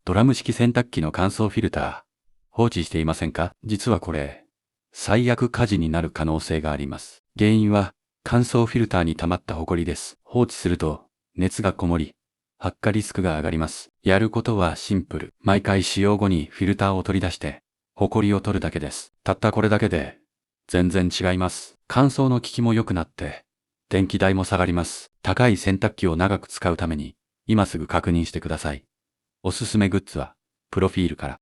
ドラム式洗濯機の乾燥フィルター、放置していませんか？実はこれ、最悪火事になる可能性があります。原因は、乾燥フィルターに溜まったホコリです。放置すると、熱がこもり、発火リスクが上がります。やることはシンプル。毎回使用後にフィルターを取り出して、ホコリを取るだけです。たったこれだけで、全然違います。乾燥の効きも良くなって、電気代も下がります。高い洗濯機を長く使うために、今すぐ確認してください。おすすめグッズは、プロフィールから。